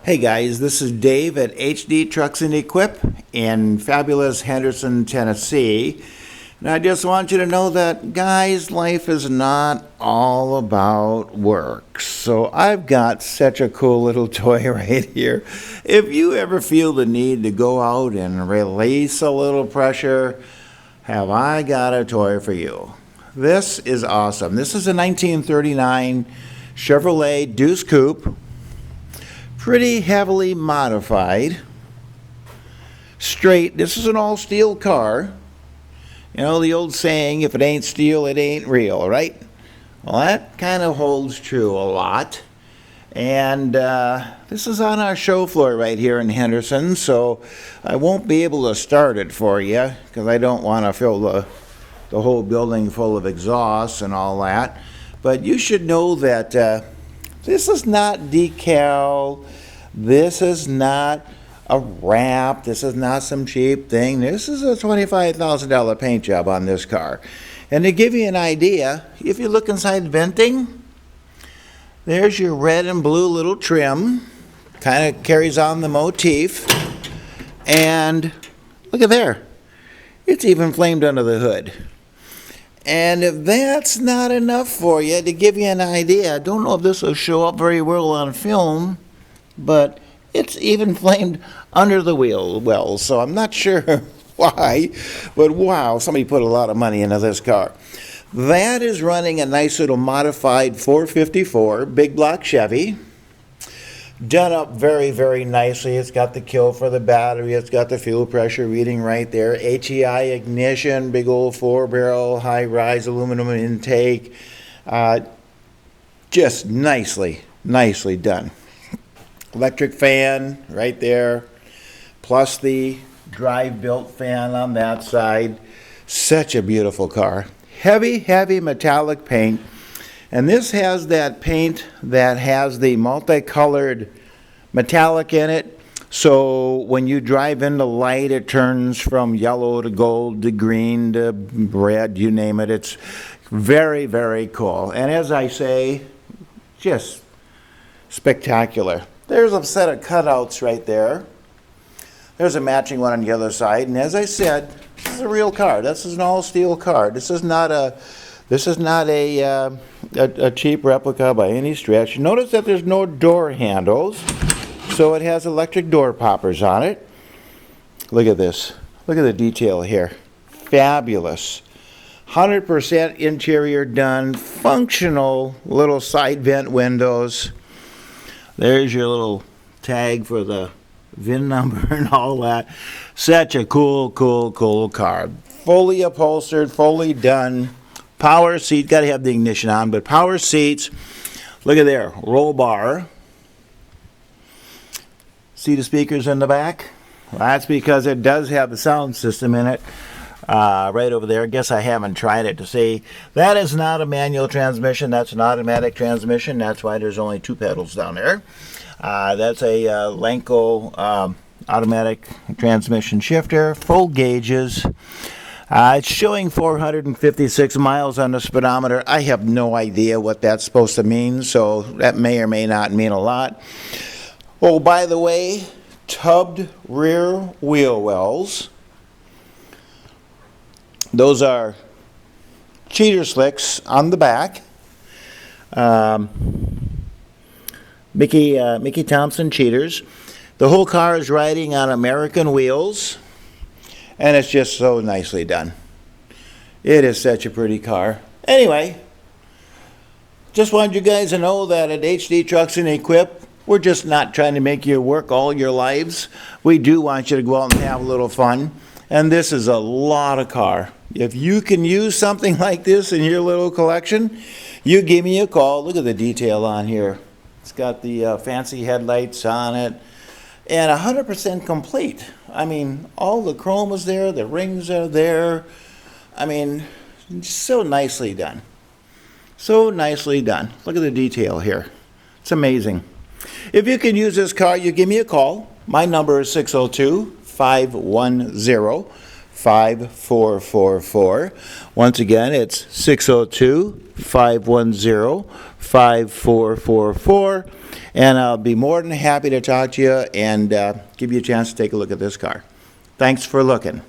Hey guys, this is Dave at HD Trucks and Equip in fabulous Henderson, Tennessee. And I just want you to know that, guys, life is not all about work. So I've got such a cool little toy right here. If you ever feel the need to go out and release a little pressure, have I got a toy for you. This is awesome. This is a 1939 Chevrolet Deuce Coupe. Pretty heavily modified. Straight. This is an all-steel car. You know the old saying, if it ain't steel, it ain't real, right? Well, that kind of holds true a lot. And this is on our show floor right here in Henderson, so I won't be able to start it for you because I don't want to fill the whole building full of exhaust and all that. But you should know that this is not decal. This is not a wrap. This is not some cheap thing. This is a $25,000 paint job on this car. And to give you an idea, if you look inside venting, there's your red and blue little trim. Kind of carries on the motif. And look at there. It's even flamed under the hood. And if that's not enough for you, to give you an idea, I don't know if this will show up very well on film, but it's even flamed under the wheel well, so I'm not sure why, but wow, somebody put a lot of money into this car. That is running a nice little modified 454 big block Chevy. Done up very, very nicely. It's got the kill for the battery. It's got the fuel pressure reading right there. HEI ignition, big old 4-barrel, high-rise aluminum intake. Just nicely done. Electric fan right there, plus the drive-built fan on that side. Such a beautiful car. Heavy, heavy metallic paint. And this has that paint that has the multicolored metallic in it. So when you drive into light, it turns from yellow to gold to green to red, you name it. It's very, very cool. And as I say, just spectacular. There's a set of cutouts right there. There's a matching one on the other side. And as I said, this is a real car. This is an all-steel car. This is not a cheap replica by any stretch. Notice that there's no door handles, so it has electric door poppers on it. Look at this. Look at the detail here. Fabulous. 100% interior done. Functional little side vent windows. There's your little tag for the VIN number and all that. Such a cool car. Fully upholstered, fully done. Power seat, got to have the ignition on, but power seats. Look at there, roll bar. See the speakers in the back? Well, that's because it does have the sound system in it. Right over there. I guess I haven't tried it to see. That is not a manual transmission. That's an automatic transmission. That's why there's only 2 pedals down there. That's a Lenco automatic transmission shifter. Full gauges. It's showing 456 miles on the speedometer. I have no idea what that's supposed to mean, so that may or may not mean a lot. Oh, by the way, tubbed rear wheel wells. Those are cheater slicks on the back. Mickey Thompson cheaters. The whole car is riding on American wheels. And it's just so nicely done. It is such a pretty car. Anyway, just wanted you guys to know that at HD Trucks and Equip, we're just not trying to make you work all your lives. We do want you to go out and have a little fun. And this is a lot of car. If you can use something like this in your little collection, you give me a call. Look at the detail on here. It's got the fancy headlights on it. And 100% complete. I mean, all the chrome is there, the rings are there. I mean, so nicely done. So nicely done. Look at the detail here. It's amazing. If you can use this car, you give me a call. My number is 602-510 602-510-5444. Once again, it's 602-510-5444. And I'll be more than happy to talk to you and give you a chance to take a look at this car. Thanks for looking.